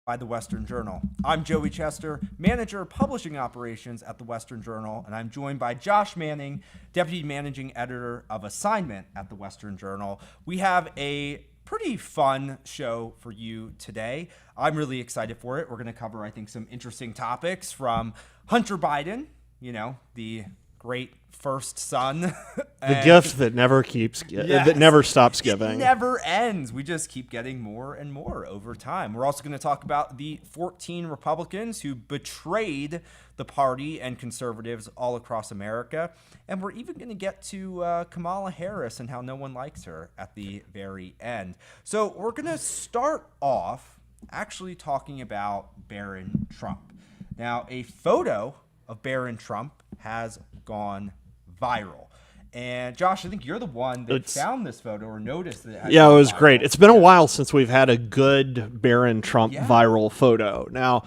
By the Western Journal. I'm Joey Chester, Manager of Publishing Operations at the Western Journal, and I'm joined by Josh Manning, Deputy Managing Editor of Assignment at the Western Journal. We have a pretty fun show for you today. I'm really excited for it. We're going to cover, I think, some interesting topics from Hunter Biden, the great first son. The gift that never that never stops giving. It never ends. We just keep getting more and more over time. We're also going to talk about the 14 Republicans who betrayed the party and conservatives all across America. And we're even going to get to Kamala Harris and how no one likes her at the very end. So we're going to start off actually talking about Barron Trump. Now, a photo of Barron Trump has gone viral. And Josh, I think you're the one that found this photo or noticed that. Yeah, it was great. It's been a while since we've had a good Barron Trump viral photo. Now,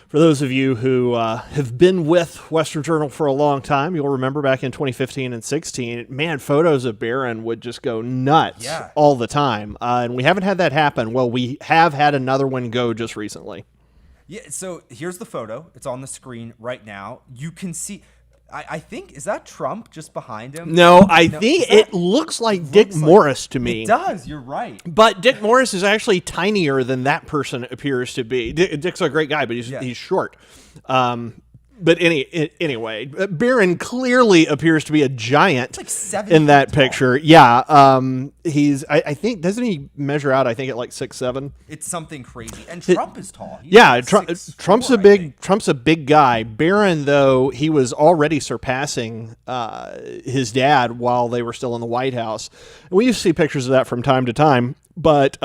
for those of you who have been with Western Journal for a long time, you'll remember back in 2015 and 16, man, photos of Barron would just go nuts all the time. And we haven't had that happen. Well, we have had another one go just recently. Yeah, so here's the photo. It's on the screen right now. You can see, I think, is that Trump just behind him? No, I think it looks like Dick Morris to me. It does, you're right. But Dick Morris is actually tinier than that person appears to be. Dick's a great guy, but he's short. But anyway, Barron clearly appears to be a giant like in that picture. Yeah, he's. I think doesn't he measure out? I think at like 6'7". It's something crazy. And Trump is tall. Trump's a big guy. Barron, though, he was already surpassing his dad while they were still in the White House. And we used to see pictures of that from time to time, but.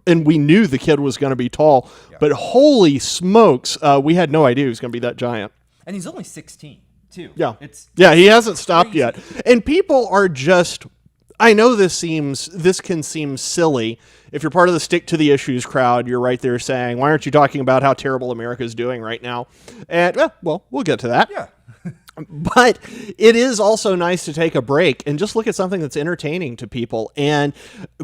And we knew the kid was going to be tall, but holy smokes, we had no idea he was going to be that giant. And he's only 16, too. Yeah, he hasn't stopped yet. And people are just, I know this can seem silly. If you're part of the stick to the issues crowd, you're right there saying, why aren't you talking about how terrible America is doing right now? And, well, we'll get to that. Yeah. But it is also nice to take a break and just look at something that's entertaining to people. And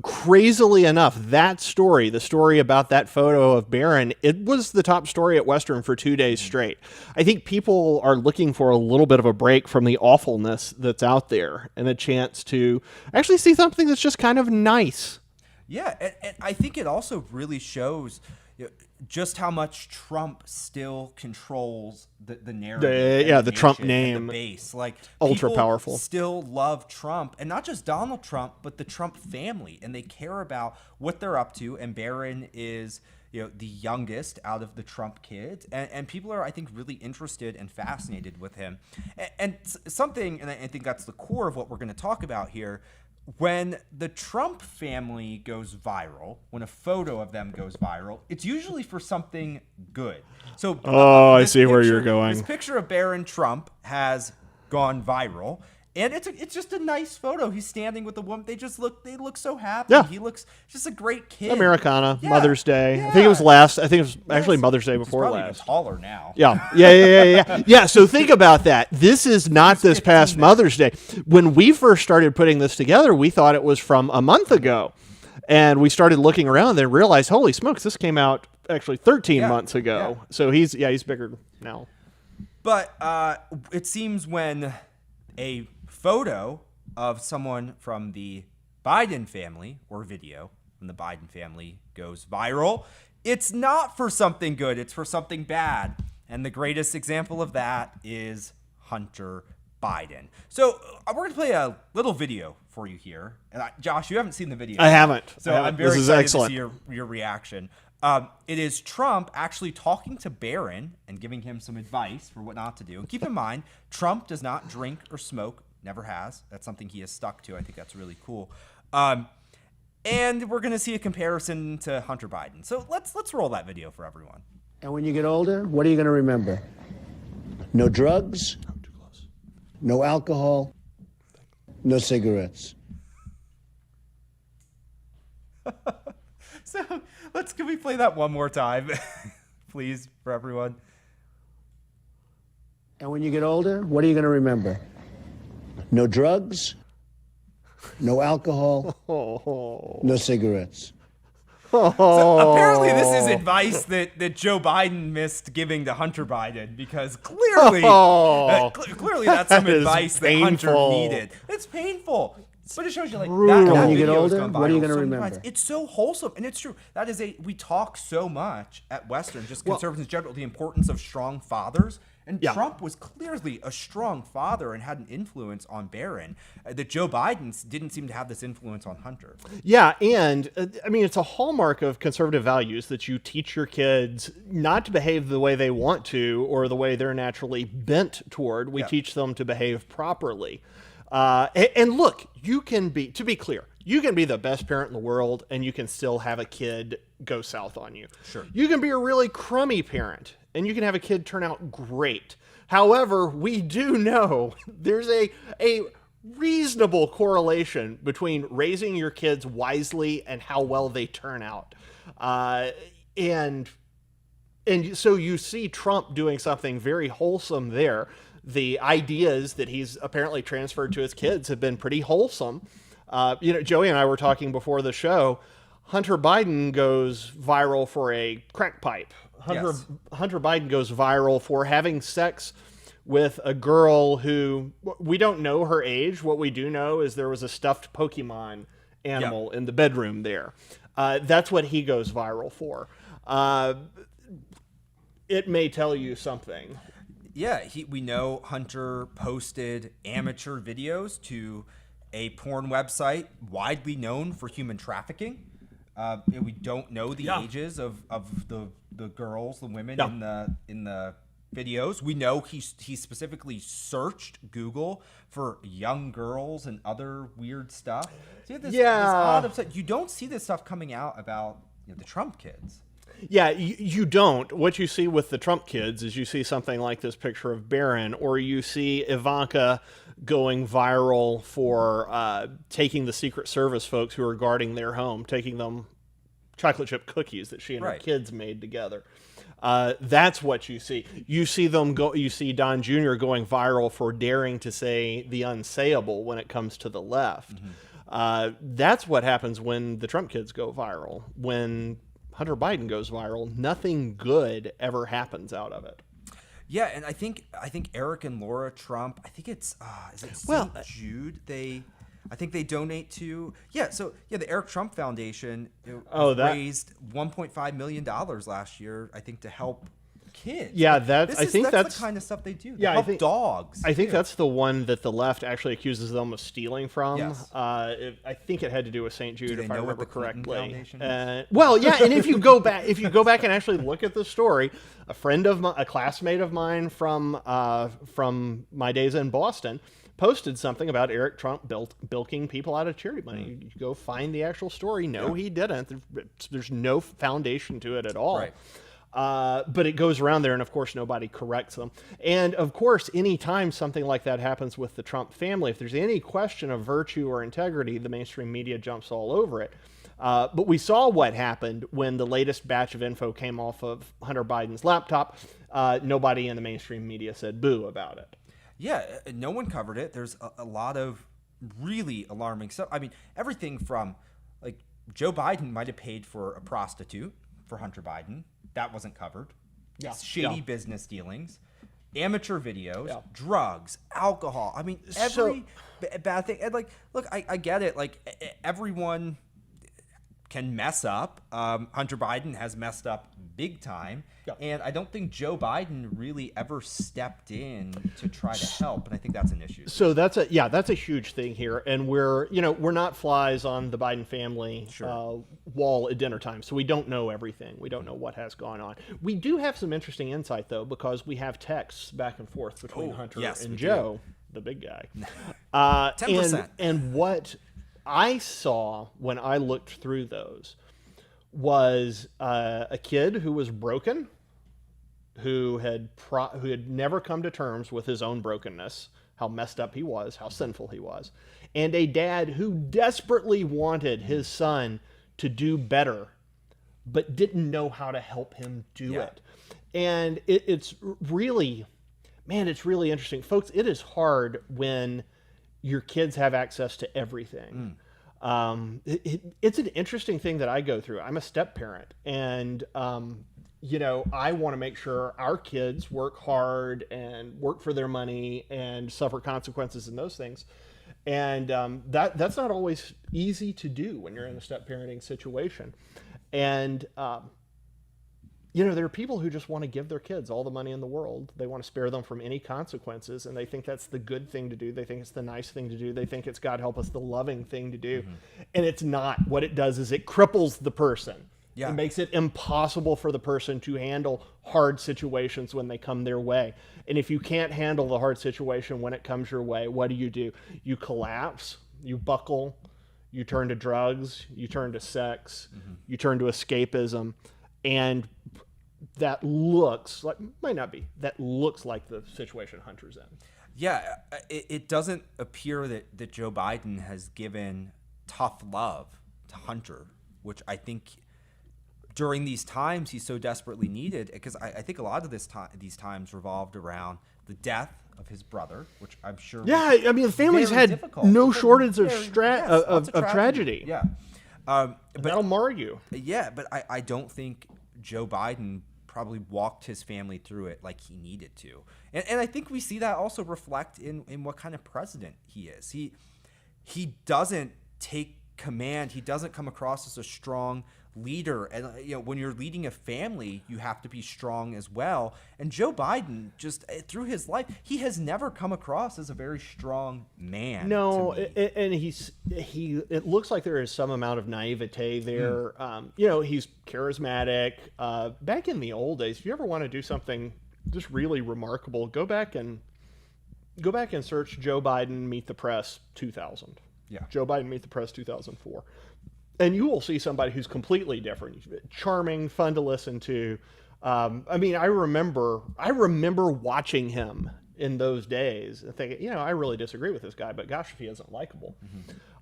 crazily enough, that story, the story about that photo of Barron, it was the top story at Western for 2 days straight. I think people are looking for a little bit of a break from the awfulness that's out there and a chance to actually see something that's just kind of nice. Yeah, and I think it also really shows just how much Trump still controls the narrative. The Trump name. And the base. Like, ultra powerful. Still love Trump, and not just Donald Trump, but the Trump family, and they care about what they're up to. And Barron is, the youngest out of the Trump kids, and people are, I think, really interested and fascinated with him. And something, and I think that's the core of what we're going to talk about here. When the Trump family goes viral, when a photo of them goes viral, it's usually for something good. So, I see where you're going. This picture of Barron Trump has gone viral, and it's just a nice photo. He's standing with a woman. They look so happy. Yeah. He looks just a great kid. Americana, Mother's Day. Yeah. I think it was actually Mother's Day before He's probably last. Even taller now. Yeah. Yeah, so think about that. This is not this past Mother's Day. When we first started putting this together, we thought it was from a month ago. And we started looking around and then realized, holy smokes, this came out actually 13 months ago. Yeah. So he's bigger now. But it seems when a photo of someone from the Biden family, or video from the Biden family, goes viral, it's not for something good, it's for something bad. And the greatest example of that is Hunter Biden. So we're going to play a little video for you here. And Josh, you haven't seen the video. I haven't. So I'm very excited to see your reaction. It is Trump actually talking to Barron and giving him some advice for what not to do. And keep in mind, Trump does not drink or smoke. Never has. That's something he has stuck to. I think that's really cool. And we're going to see a comparison to Hunter Biden. So let's roll that video for everyone. And when you get older, what are you going to remember? No drugs, no alcohol, no cigarettes. So can we play that one more time, please, for everyone? And when you get older, what are you going to remember? No drugs, no alcohol, no cigarettes. So apparently this is advice that Joe Biden missed giving to Hunter Biden, because clearly, clearly that's some advice that Hunter needed. It's painful. But it shows you, like, that When you get video has older, gone what are you viral going to so many remember? times. It's so wholesome, and it's true. That is we talk so much at Western, just conservatives in general, the importance of strong fathers. And Trump was clearly a strong father and had an influence on Barron that Joe Biden didn't seem to have this influence on Hunter. Yeah, and I mean, it's a hallmark of conservative values that you teach your kids not to behave the way they want to or the way they're naturally bent toward. We teach them to behave properly. And look, you can be, to be clear, you can be the best parent in the world and you can still have a kid go south on you. Sure. You can be a really crummy parent and you can have a kid turn out great. However, we do know there's a reasonable correlation between raising your kids wisely and how well they turn out. And so you see Trump doing something very wholesome there. The ideas that he's apparently transferred to his kids have been pretty wholesome. Joey and I were talking before the show. Hunter Biden goes viral for a crack pipe. Hunter Biden goes viral for having sex with a girl who, we don't know her age. What we do know is there was a stuffed Pokemon animal in the bedroom there. That's what he goes viral for. It may tell you something. Yeah, we know Hunter posted amateur videos to a porn website widely known for human trafficking. We don't know the ages of the girls, the women in the videos. We know he specifically searched Google for young girls and other weird stuff. So this odd upset. You don't see this stuff coming out about the Trump kids. Yeah, you don't. What you see with the Trump kids is you see something like this picture of Barron, or you see Ivanka going viral for taking the Secret Service folks who are guarding their home, taking them chocolate chip cookies that she and her kids made together. That's what you see. You see them go. You see Don Jr. going viral for daring to say the unsayable when it comes to the left. That's what happens when the Trump kids go viral. When Hunter Biden goes viral, nothing good ever happens out of it. Yeah, and I think Eric and Laura Trump, I think it's is it St. Jude? I think they donate to the Eric Trump Foundation raised $1.5 million last year, I think, to help kids. Yeah, that's the kind of stuff they do. They help dogs. I think that's the one that the left actually accuses them of stealing from. Yes. I think it had to do with St. Jude, if I remember correctly. And if you go back and actually look at the story, a classmate of mine from my days in Boston posted something about Eric Trump bilking people out of charity money. You go find the actual story. No, he didn't. There's no foundation to it at all. Right. But it goes around there, and of course nobody corrects them. And of course, anytime something like that happens with the Trump family, if there's any question of virtue or integrity, the mainstream media jumps all over it. But we saw what happened when the latest batch of info came off of Hunter Biden's laptop. Nobody in the mainstream media said boo about it. Yeah, no one covered it. There's a lot of really alarming stuff. I mean, everything from, like, Joe Biden might have paid for a prostitute for Hunter Biden. That wasn't covered. Shady business dealings, amateur videos, drugs, alcohol. I mean, every bad thing. And, like, look, I get it. Like, everyone can mess up. Hunter Biden has messed up big time. And I don't think Joe Biden really ever stepped in to try to help, and I think that's an issue. So that's a huge thing here, and we're not flies on the Biden family wall at dinner time, so we don't know everything. We don't know what has gone on. We do have some interesting insight though, because we have texts back and forth between Hunter and Joe, the big guy. 10%. And what I saw when I looked through those was a kid who was broken, who had never come to terms with his own brokenness, how messed up he was, how sinful he was, and a dad who desperately wanted his son to do better, but didn't know how to help him do it. And it's really interesting. Folks, it is hard when your kids have access to everything. It's an interesting thing that I go through. I'm a step parent, and I want to make sure our kids work hard and work for their money and suffer consequences and those things. And that's not always easy to do when you're in a step parenting situation. And there are people who just want to give their kids all the money in the world. They want to spare them from any consequences, and they think that's the good thing to do. They think it's the nice thing to do. They think it's, God help us, the loving thing to do. And it's not. What it does is it cripples the person. Yeah. It makes it impossible for the person to handle hard situations when they come their way. And if you can't handle the hard situation when it comes your way, what do? You collapse, you buckle, you turn to drugs, you turn to sex, you turn to escapism, and that looks like, might not be, that looks like the situation Hunter's in. Yeah, it doesn't appear that Joe Biden has given tough love to Hunter, which I think during these times he's so desperately needed, because I think a lot of these times revolved around the death of his brother, which I'm sure. Yeah, I mean, the family's had difficult. No shortage of tragedy. Yeah, but that'll mar you. Yeah, but I don't think Joe Biden probably walked his family through it like he needed to, and I think we see that also reflect in what kind of president he is. He doesn't take command. He doesn't come across as a strong leader, and when you're leading a family, you have to be strong as well. And Joe Biden, just through his life, he has never come across as a very strong man. No, and it looks like there is some amount of naivete there. He's charismatic. Back in the old days, if you ever want to do something just really remarkable, go back and search Joe Biden Meet the Press 2000. Yeah, Joe Biden Meet the Press 2004. And you will see somebody who's completely different, charming, fun to listen to. I remember watching him in those days and thinking, I really disagree with this guy, but gosh, if he isn't likable.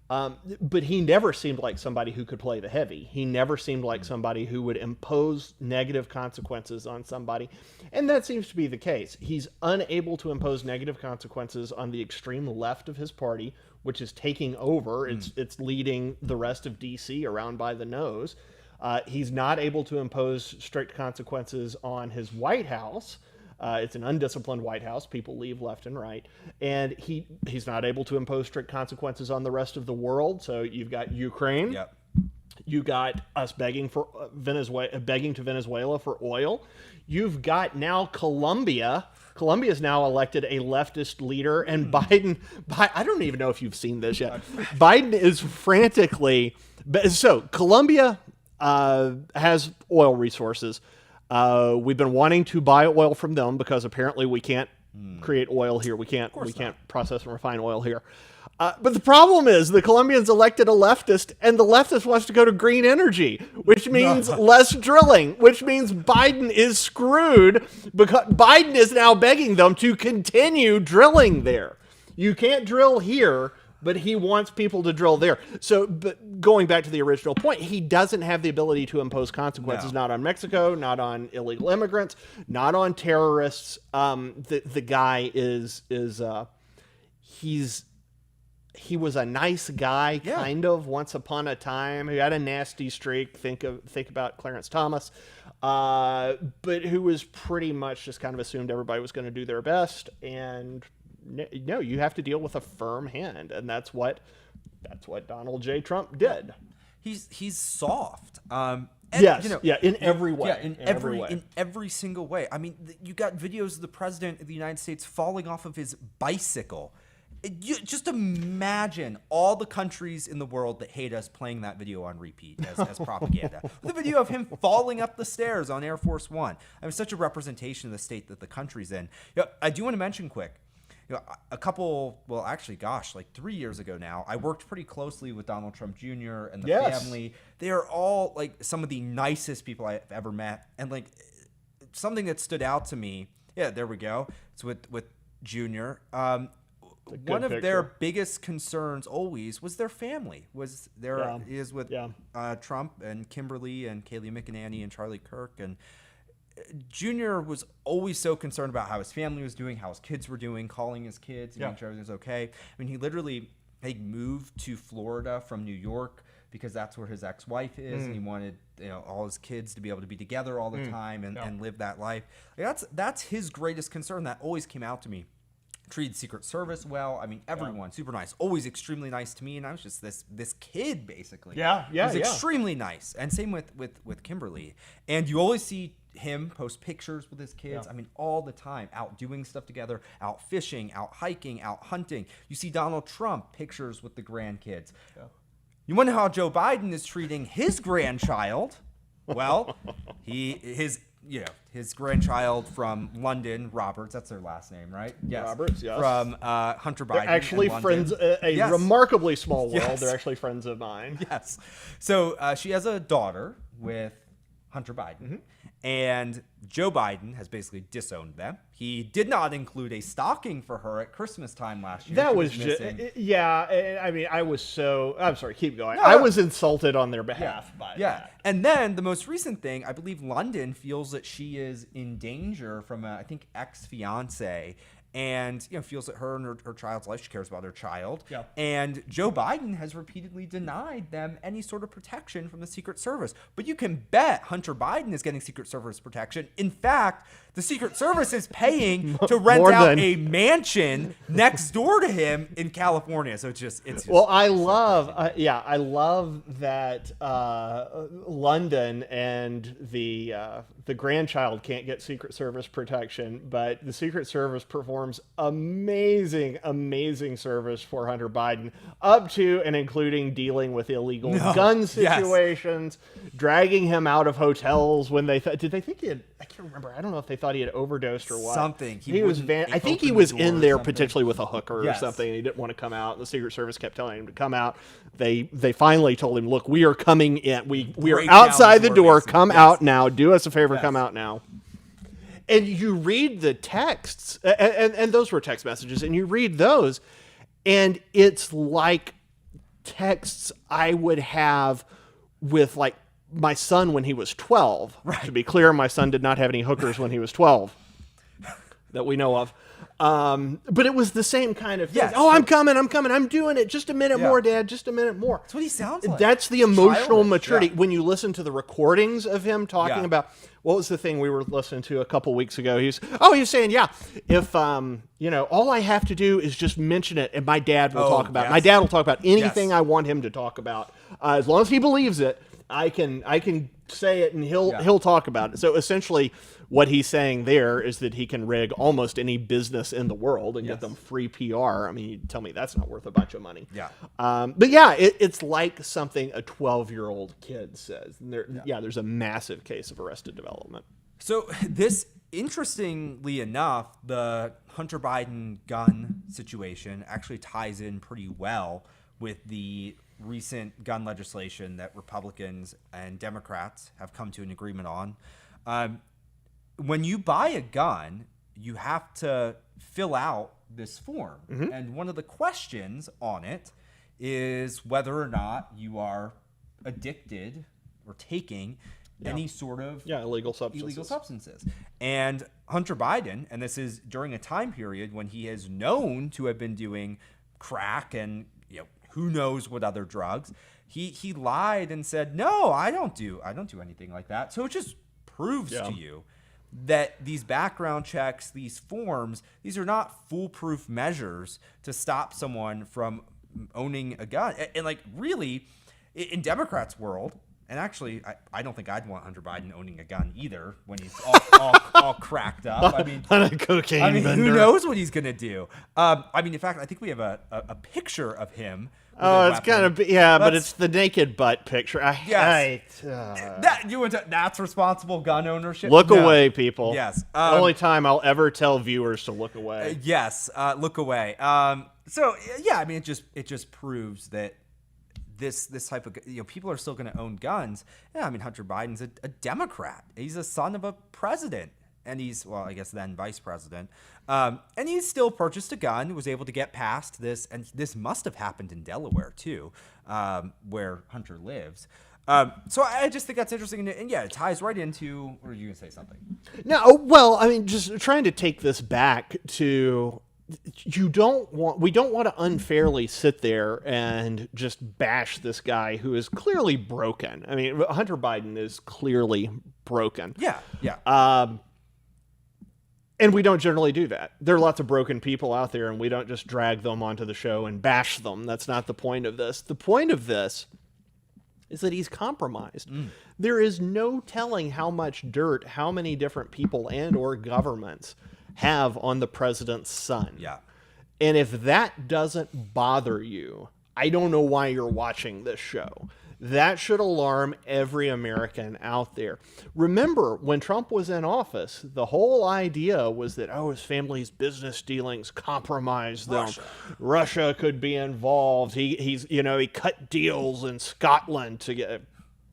But he never seemed like somebody who could play the heavy. He never seemed like somebody who would impose negative consequences on somebody. And that seems to be the case. He's unable to impose negative consequences on the extreme left of his party, which is taking over. It's leading the rest of D.C. around by the nose. He's not able to impose strict consequences on his White House. It's an undisciplined White House. People leave left and right. And he's not able to impose strict consequences on the rest of the world. So you've got Ukraine. Yep. You got us begging to Venezuela for oil. You've got now Colombia. Colombia's now elected a leftist leader, and Biden, I don't even know if you've seen this yet. Biden is frantically, so Colombia has oil resources. We've been wanting to buy oil from them because apparently we can't create oil here. We can't process and refine oil here. But the problem is the Colombians elected a leftist, and the leftist wants to go to green energy, which means less drilling, which means Biden is screwed because Biden is now begging them to continue drilling there. You can't drill here, but he wants people to drill there. So, but going back to the original point, he doesn't have the ability to impose consequences, not on Mexico, not on illegal immigrants, not on terrorists. The guy he was a nice guy, kind of, once upon a time. He had a nasty streak. Think about Clarence Thomas, but who was pretty much just kind of assumed everybody was going to do their best. And no, you have to deal with a firm hand, and that's what Donald J. Trump did. He's soft. In every way. Yeah, in every single way. I mean, you got videos of the president of the United States falling off of his bicycle. Just imagine all the countries in the world that hate us playing that video on repeat as propaganda. The video of him falling up the stairs on Air Force One. I mean, such a representation of the state that the country's in. I do want to mention quick, like 3 years ago now, I worked pretty closely with Donald Trump Jr. and the family. They are all like some of the nicest people I've ever met. And like something that stood out to me, there we go. It's with Jr. One of their biggest concerns always was their family. With Trump and Kimberly and Kayleigh McEnany and Charlie Kirk, and Junior was always so concerned about how his family was doing, how his kids were doing, calling his kids, making sure everything was okay. I mean, he literally he moved to Florida from New York because that's where his ex-wife is, and he wanted all his kids to be able to be together all the time and live that life. Like, that's his greatest concern. That always came out to me. Treated Secret Service well. I mean, everyone super nice, always extremely nice to me, and I was just this kid basically. He was extremely nice, and same with Kimberly. And you always see him post pictures with his kids. I mean, all the time, out doing stuff together, out fishing, out hiking, out hunting. You see Donald Trump pictures with the grandkids. You wonder how Joe Biden is treating his grandchild. Well, his grandchild from London, Roberts, that's their last name, right? Yes. Roberts, yes. From Hunter Biden. They're actually friends, a remarkably small world. Yes. They're actually friends of mine. Yes. So she has a daughter with Hunter Biden. And Joe Biden has basically disowned them. He did not include a stocking for her at Christmas time last year. That was just, I mean, I'm sorry, keep going. I was insulted on their behalf by that. And then the most recent thing, I believe London feels that she is in danger from I think ex-fiance, and feels that her and her child's life, she cares about her child. And Joe Biden has repeatedly denied them any sort of protection from the Secret Service. But you can bet Hunter Biden is getting Secret Service protection. In fact, the Secret Service is paying to rent out a mansion next door to him in California. So it's just well, I love that London and the grandchild can't get Secret Service protection, but the Secret Service performs amazing service for Hunter Biden, up to and including dealing with illegal gun situations, dragging him out of hotels when did they think he had, I can't remember. I don't know if they thought he had overdosed or what. Something. I think he was in there potentially with a hooker or something, and he didn't want to come out. The Secret Service kept telling him to come out. They finally told him, "Look, we are coming in. We are outside the door. Come out now. Do us a favor. Come out now." And you read the texts, and those were text messages, and you read those, and it's like texts I would have with like my son when he was 12. Right. To be clear, my son did not have any hookers when he was 12 that we know of. But it was the same kind of thing. Yes. Oh, I'm coming. I'm doing it. Just a minute more, Dad. Just a minute more. That's what he sounds like. That's the emotional maturity. When you listen to the recordings of him talking about, what was the thing we were listening to a couple weeks ago? He was saying, if, all I have to do is just mention it and my dad will talk about it. My dad will talk about anything I want him to talk about. As long as he believes it, I can say it and he'll talk about it. So essentially what he's saying there is that he can rig almost any business in the world and get them free PR. I mean, you tell me that's not worth a bunch of money. It's like something a 12-year-old kid says. And there's a massive case of arrested development. So this, interestingly enough, the Hunter Biden gun situation actually ties in pretty well with the recent gun legislation that Republicans and Democrats have come to an agreement on. When you buy a gun, you have to fill out this form. And one of the questions on it is whether or not you are addicted or taking any sort of illegal substances. And Hunter Biden, and this is during a time period when he is known to have been doing crack and who knows what other drugs, he lied and said, no, I don't do anything like that. So it just proves to you that these background checks, these forms, these are not foolproof measures to stop someone from owning a gun. And like, really, in Democrats' world, and actually, I don't think I'd want Hunter Biden owning a gun either when he's all cracked up. I mean, on a cocaine vendor. Who knows what he's going to do? In fact, I think we have a picture of him. It's kind of, but it's the naked butt picture. That's responsible gun ownership. Look away, people. Yes. The only time I'll ever tell viewers to look away. Look away. It just proves that this type of, people are still going to own guns. Hunter Biden's a Democrat. He's a son of a president. And he's, I guess then vice president. And he still purchased a gun, was able to get past this. And this must have happened in Delaware, too, where Hunter lives. So I just think that's interesting. And it ties right into, or are you going to say something? No, just trying to take this back to we don't want to unfairly sit there and just bash this guy who is clearly broken. I mean, Hunter Biden is clearly broken. Yeah, yeah. And we don't generally do that. There are lots of broken people out there, and we don't just drag them onto the show and bash them. That's not the point of this. The point of this is that he's compromised. There is no telling how much dirt, how many different people and or governments have on the president's son. Yeah. And if that doesn't bother you, I don't know why you're watching this show. That should alarm every American out there. Remember, when Trump was in office, the whole idea was that, his family's business dealings compromised them. Russia could be involved. He cut deals in Scotland to get,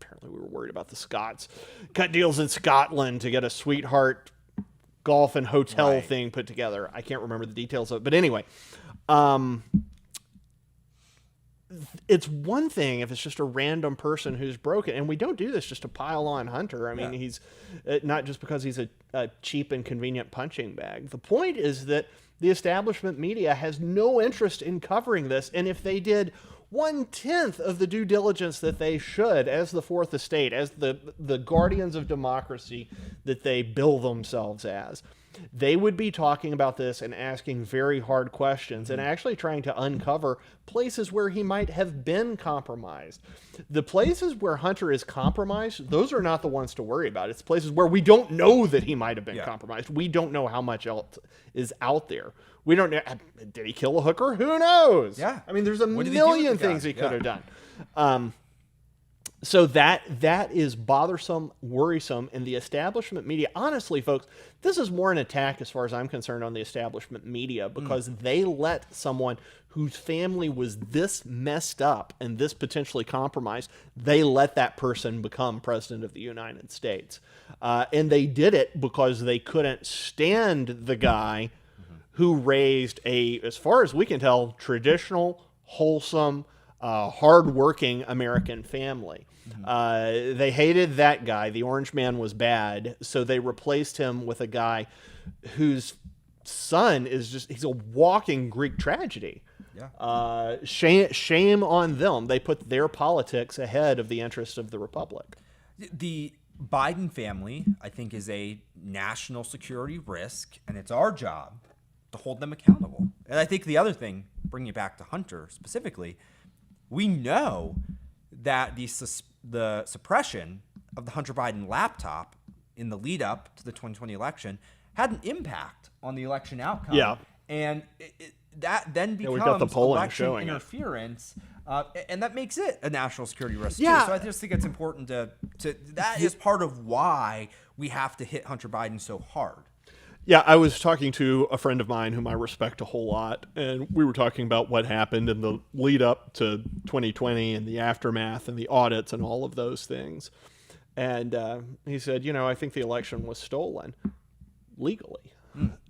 apparently we were worried about the Scots, cut deals in Scotland to get a sweetheart golf and hotel thing put together. I can't remember the details of it, but anyway, it's one thing if it's just a random person who's broken, and we don't do this just to pile on Hunter. I mean, he's not just because he's a cheap and convenient punching bag. The point is that the establishment media has no interest in covering this, and if they did 1/10 of the due diligence that they should as the Fourth Estate, as the guardians of democracy that they bill themselves as, they would be talking about this and asking very hard questions and actually trying to uncover places where he might have been compromised. The places where Hunter is compromised, those are not the ones to worry about. It's places where we don't know that he might have been compromised. We don't know how much else is out there. We don't know. Did he kill a hooker? Who knows? Yeah. I mean, there's a million things he could have done. So that is bothersome, worrisome, and the establishment media, honestly, folks, this is more an attack as far as I'm concerned on the establishment media, because they let someone whose family was this messed up and this potentially compromised, they let that person become president of the United States. And they did it because they couldn't stand the guy who raised as far as we can tell, traditional, wholesome, hardworking American family. They hated that guy. The orange man was bad, so they replaced him with a guy whose son he's a walking Greek tragedy. Yeah. Shame on them. They put their politics ahead of the interests of the republic. The Biden family, I think, is a national security risk, and it's our job to hold them accountable. And I think the other thing, bringing it back to Hunter specifically, we know that the suppression of the Hunter Biden laptop in the lead up to the 2020 election had an impact on the election outcome. Yeah. And that then becomes election interference. And that makes it a national security risk too. So I just think it's important to that is part of why we have to hit Hunter Biden so hard. Yeah, I was talking to a friend of mine whom I respect a whole lot, and we were talking about what happened in the lead up to 2020 and the aftermath and the audits and all of those things. And he said, I think the election was stolen legally.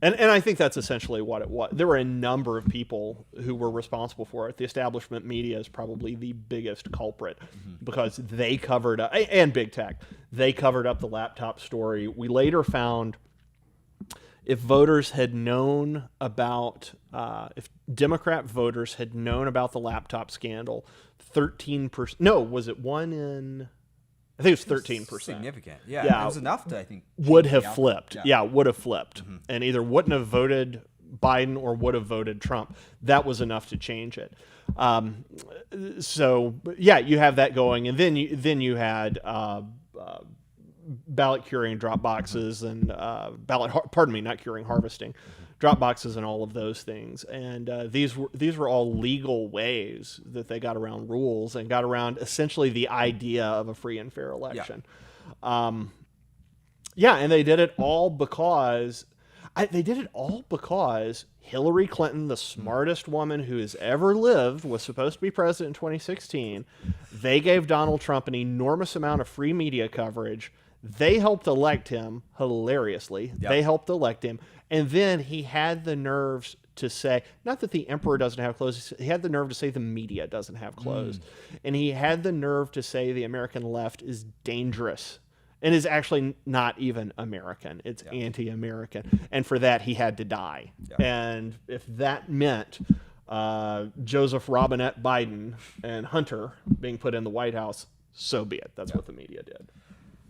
And I think that's essentially what it was. There were a number of people who were responsible for it. The establishment media is probably the biggest culprit because they covered up, and big tech, they covered up the laptop story. We later found, if voters had known about, if Democrat voters had known about the laptop scandal, 13%, no, was it one in, I think it was 13%. Significant. Yeah. It was enough to, I think, would have flipped. Yeah, would have flipped. And either wouldn't have voted Biden or would have voted Trump. That was enough to change it. So, yeah, you have that going. And then you had ballot curing drop boxes and not curing, harvesting drop boxes and all of those things. And these were all legal ways that they got around rules and got around essentially the idea of a free and fair election. And they did it all because Hillary Clinton, the smartest woman who has ever lived, was supposed to be president in 2016. They gave Donald Trump an enormous amount of free media coverage. They helped elect him, hilariously. Yep. They helped elect him. And then he had the nerves to say, not that the emperor doesn't have clothes, he had the nerve to say the media doesn't have clothes. And he had the nerve to say the American left is dangerous and is actually not even American. It's anti-American. And for that, he had to die. Yeah. And if that meant Joseph Robinette Biden and Hunter being put in the White House, so be it. That's what the media did.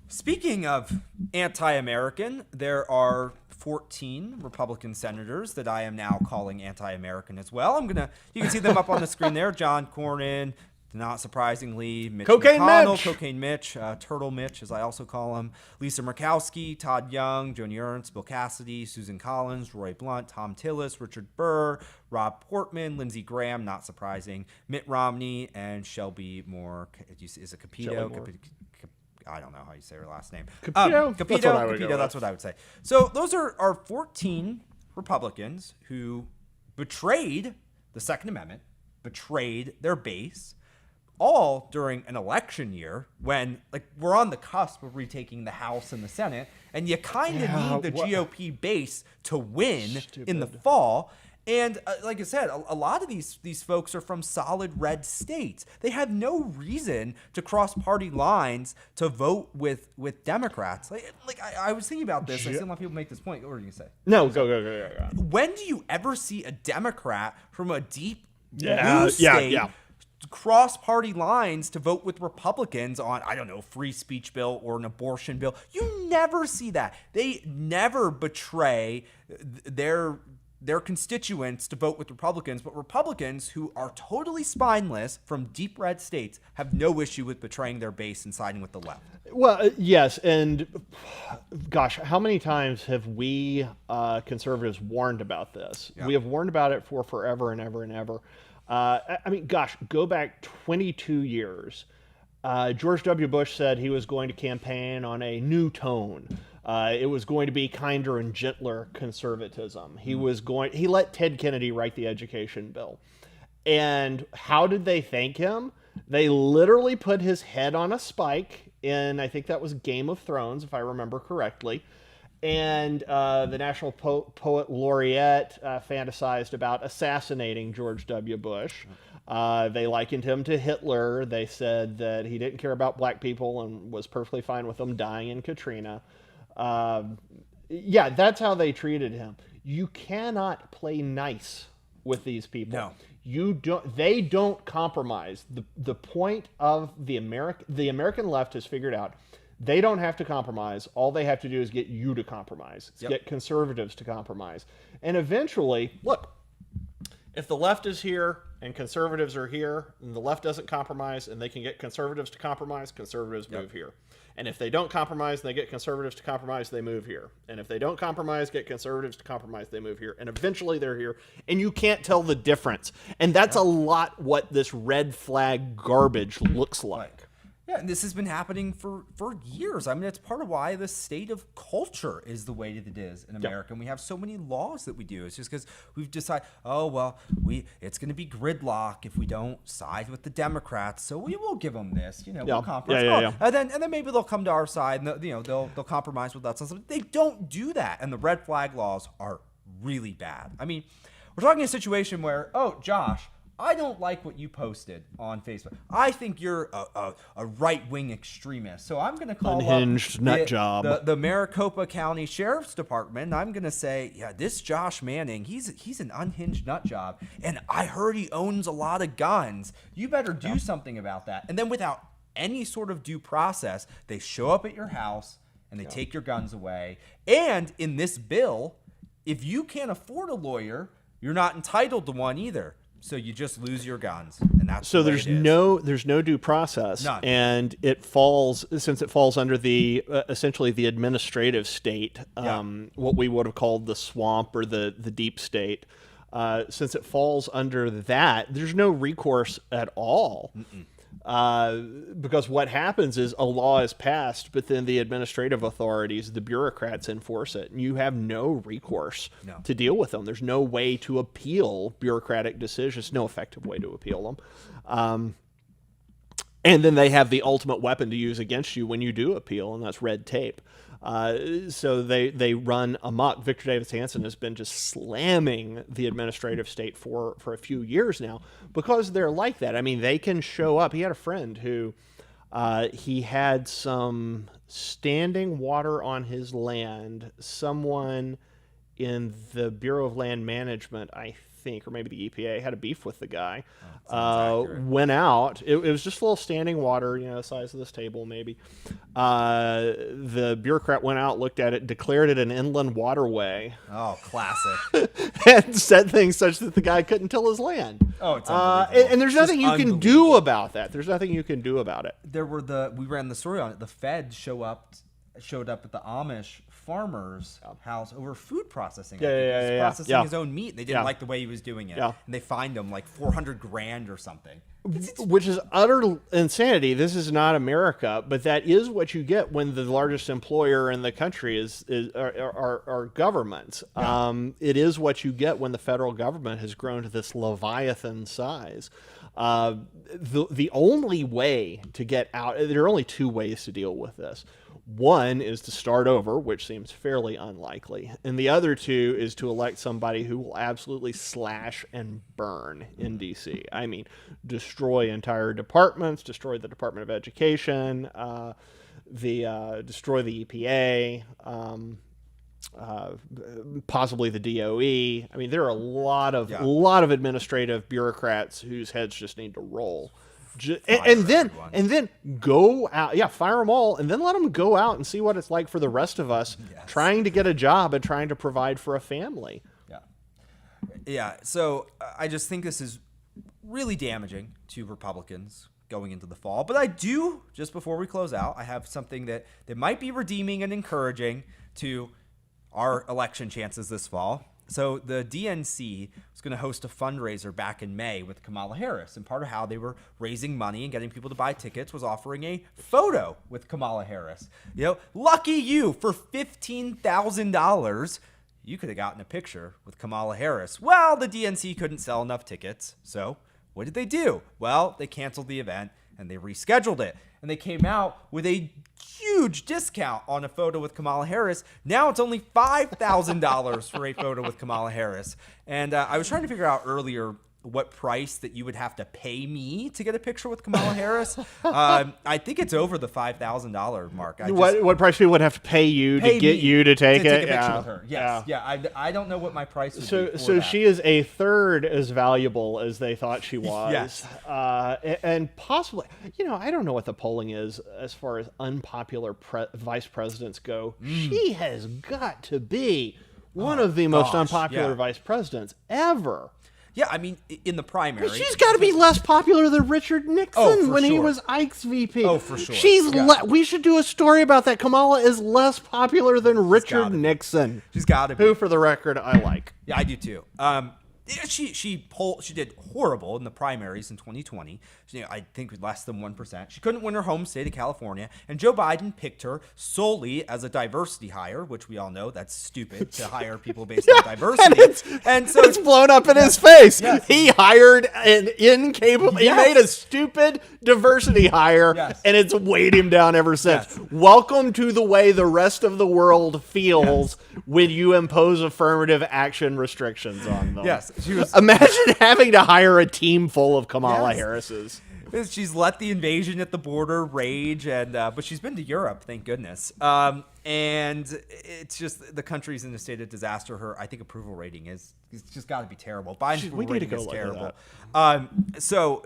Speaking of anti-American, there are 14 Republican senators that I am now calling anti-American as well. You can see them up on the screen there. John Cornyn, not surprisingly, Mitch McConnell, Mitch. Cocaine Mitch, Turtle Mitch, as I also call him, Lisa Murkowski, Todd Young, Joni Ernst, Bill Cassidy, Susan Collins, Roy Blunt, Tom Tillis, Richard Burr, Rob Portman, Lindsey Graham, not surprising, Mitt Romney, and Shelby Moore. Is it Capito? I don't know how you say her last name. Capito? That's what I would say. So those are our 14 Republicans who betrayed the Second Amendment, betrayed their base, all during an election year when, like, we're on the cusp of retaking the House and the Senate, and you kind of need the GOP base to win in the fall. And like I said, a lot of these folks are from solid red states. They have no reason to cross party lines to vote with Democrats. I was thinking about this. I see a lot of people make this point. What were you going to say? No, go. When do you ever see a Democrat from a deep blue state cross party lines to vote with Republicans on, I don't know, free speech bill or an abortion bill? You never see that. They never betray their constituents to vote with Republicans, but Republicans who are totally spineless from deep red states have no issue with betraying their base and siding with the left. Well, yes, and gosh, how many times have we conservatives warned about this? Yeah. We have warned about it for forever and ever and ever. I mean, gosh, go back 22 years. George W. Bush said he was going to campaign on a new tone. It was going to be kinder and gentler conservatism. He let Ted Kennedy write the education bill. And how did they thank him? They literally put his head on a spike in, I think that was Game of Thrones, if I remember correctly. And the National Poet Laureate fantasized about assassinating George W. Bush. They likened him to Hitler. They said that he didn't care about black people and was perfectly fine with them dying in Katrina. That's how they treated him. You cannot play nice with these people. No. They don't compromise. The point of the American left has figured out they don't have to compromise. All they have to do is get you to compromise. Get conservatives to compromise. And eventually, look, if the left is here and conservatives are here, and the left doesn't compromise and they can get conservatives to compromise, conservatives move here. And if they don't compromise and they get conservatives to compromise, they move here. And if they don't compromise, get conservatives to compromise, they move here. And eventually they're here. And you can't tell the difference. And that's a lot what this red flag garbage looks like. Yeah, and this has been happening for years. I mean, it's part of why the state of culture is the way that it is in America. And we have so many laws that we do. It's just because we've decided, it's going to be gridlock if we don't side with the Democrats. So we will give them this, we'll compromise. And then maybe they'll come to our side and they'll compromise with us. They don't do that. And the red flag laws are really bad. I mean, we're talking a situation where, Josh, I don't like what you posted on Facebook. I think you're a right-wing extremist. So I'm going to call the Maricopa County Sheriff's Department. And I'm going to say, this Josh Manning, he's an unhinged nut job. And I heard he owns a lot of guns. You better do something about that. And then without any sort of due process, they show up at your house and they take your guns away. And in this bill, if you can't afford a lawyer, you're not entitled to one either. So you just lose your guns, and that's so there's no due process. None. And it falls under the essentially the administrative state, what we would have called the swamp or the deep state. Since it falls under that, there's no recourse at all. Because what happens is a law is passed, but then the administrative authorities, the bureaucrats, enforce it. And you have no recourse to deal with them. There's no way to appeal bureaucratic decisions, no effective way to appeal them. And then they have the ultimate weapon to use against you when you do appeal, and that's red tape. So they run amok. Victor Davis Hanson has been just slamming the administrative state for a few years now because they're like that. I mean, they can show up. He had a friend who he had some standing water on his land. Someone in the Bureau of Land Management, I think, or maybe the EPA, had a beef with the guy. Went out. It was just full of standing water, the size of this table maybe. The bureaucrat went out, looked at it, declared it an inland waterway. Oh, classic. And said things such that the guy couldn't till his land. Oh, it's unbelievable. And there's nothing you can do about that. There's nothing you can do about it. We ran the story on it. The Fed showed up at the Amish farmer's house over food processing. He was processing his own meat. They didn't like the way he was doing it. And they fined him like $400,000 or something. Which is utter insanity. This is not America, but that is what you get when the largest employer in the country are governments. Yeah. It is what you get when the federal government has grown to this Leviathan size. The only way to get out, there are only two ways to deal with this. One is to start over, which seems fairly unlikely. And the other two is to elect somebody who will absolutely slash and burn in D.C. I mean, destroy entire departments, destroy the Department of Education, destroy the EPA, possibly the DOE. I mean, there are a lot of administrative bureaucrats whose heads just need to roll. And then go out, fire them all, and then let them go out and see what it's like for the rest of us trying to get a job and trying to provide for a family. Yeah. So I just think this is really damaging to Republicans going into the fall. But I do, just before we close out, I have something that might be redeeming and encouraging to our election chances this fall. So the DNC was going to host a fundraiser back in May with Kamala Harris, and part of how they were raising money and getting people to buy tickets was offering a photo with Kamala Harris. Lucky you, for $15,000, you could have gotten a picture with Kamala Harris. Well, the DNC couldn't sell enough tickets, so what did they do? Well, they canceled the event and they rescheduled it, and they came out with a huge discount on a photo with Kamala Harris. Now it's only $5,000 for a photo with Kamala Harris. And I was trying to figure out earlier what price that you would have to pay me to get a picture with Kamala Harris. I think it's over the $5,000 mark. What price people would have to pay you to get you to take a picture with her? Yes. Yeah. I don't know what my price would be. So she is a third as valuable as they thought she was. Yes. And possibly, I don't know what the polling is as far as unpopular vice presidents go. She has got to be one of the most unpopular vice presidents ever. Yeah, I mean, in the primary. But she's got to be less popular than Richard Nixon when he was Ike's VP. Oh, for sure. We should do a story about that. Kamala is less popular than Richard Nixon. She's got to be. Who, for the record, I like. Yeah, I do too. She did horrible in the primaries in 2020. I think less than 1%. She couldn't win her home state of California, and Joe Biden picked her solely as a diversity hire, which we all know that's stupid to hire people based on diversity. And so it's blown up in his face. Yes. He hired an incapable. He made a stupid diversity hire, and it's weighed him down ever since. Yes. Welcome to the way the rest of the world feels when you impose affirmative action restrictions on them. Yes. Imagine having to hire a team full of Kamala Harrises. She's let the invasion at the border rage, but she's been to Europe, thank goodness. And it's just the country's in a state of disaster. Her, I think, approval rating is just got to be terrible. Biden's approval rating is terrible. So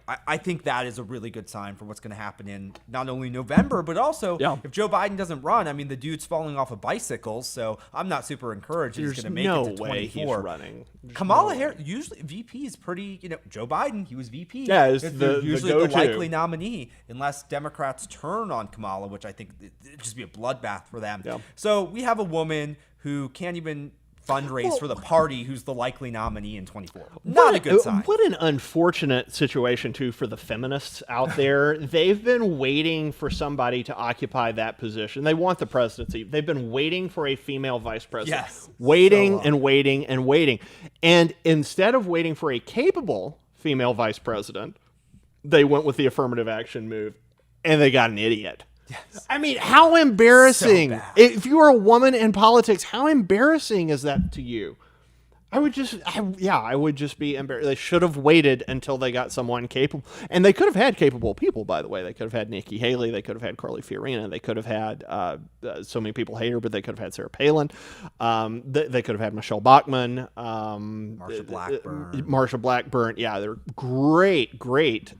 I think that is a really good sign for what's going to happen in not only November, but also if Joe Biden doesn't run. I mean, the dude's falling off a bicycle, so I'm not super encouraged he's going to make it to 24. He's running. Kamala Harris, usually VP is pretty. Joe Biden, he was VP. Yeah, it's usually the likely nominee, unless Democrats turn on Kamala, which I think it'd just be a bloodbath for them. Yeah. So we have a woman who can't even fundraise for the party who's the likely nominee in 24. Not a good sign. What an unfortunate situation, too, for the feminists out there. They've been waiting for somebody to occupy that position. They want the presidency. They've been waiting for a female vice president. Yes. Waiting and waiting and waiting. And instead of waiting for a capable female vice president, they went with the affirmative action move, and they got an idiot. Yes. I mean, how embarrassing. So bad. If you were a woman in politics, how embarrassing is that to you? I would just be embarrassed. They should have waited until they got someone capable. And they could have had capable people, by the way. They could have had Nikki Haley. They could have had Carly Fiorina. They could have had, so many people hate her, but they could have had Sarah Palin. They could have had Michelle Bachmann. Marsha Blackburn. Yeah, they're great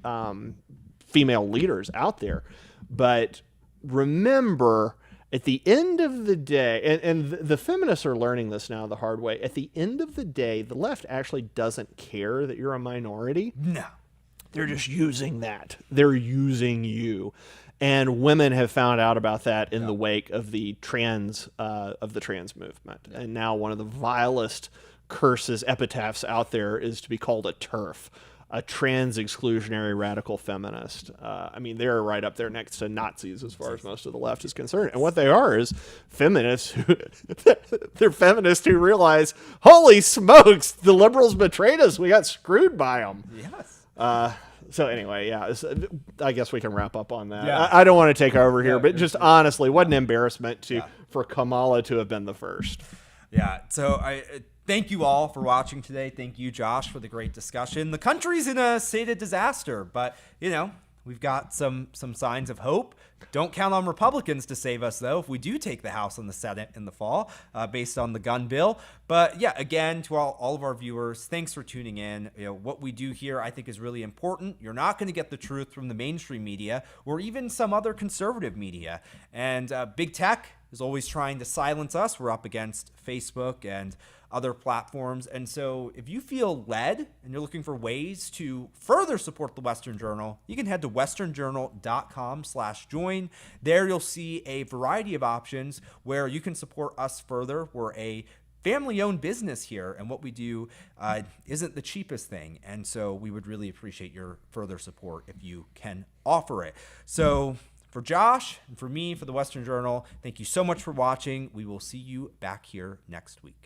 female leaders out there. But remember, at the end of the day, and the feminists are learning this now the hard way, at the end of the day, the left actually doesn't care that you're a minority. No. They're just using that. They're using you. And women have found out about that in the wake of the trans movement. And now one of the vilest curses, epitaphs out there is to be called a TERF. A trans exclusionary radical feminist. I mean, they're right up there next to Nazis as far as most of the left is concerned. And what they are is feminists. They're feminists who realize, holy smokes, the liberals betrayed us. We got screwed by them. Yes. So anyway, yeah, I guess we can wrap up on that. Yeah. I don't want to take over here, but just honestly, what an embarrassment for Kamala to have been the first. Yeah. So thank you all for watching today. Thank you, Josh, for the great discussion. The country's in a state of disaster, but, we've got some signs of hope. Don't count on Republicans to save us, though, if we do take the House and the Senate in the fall, based on the gun bill. But, yeah, again, to all of our viewers, thanks for tuning in. What we do here, I think, is really important. You're not going to get the truth from the mainstream media or even some other conservative media. And big tech is always trying to silence us. We're up against Facebook and other platforms. And so if you feel led and you're looking for ways to further support the Western Journal, you can head to westernjournal.com/join. There you'll see a variety of options where you can support us further. We're a family-owned business here, and what we do isn't the cheapest thing. And so we would really appreciate your further support if you can offer it. So for Josh and for me, for the Western Journal, thank you so much for watching. We will see you back here next week.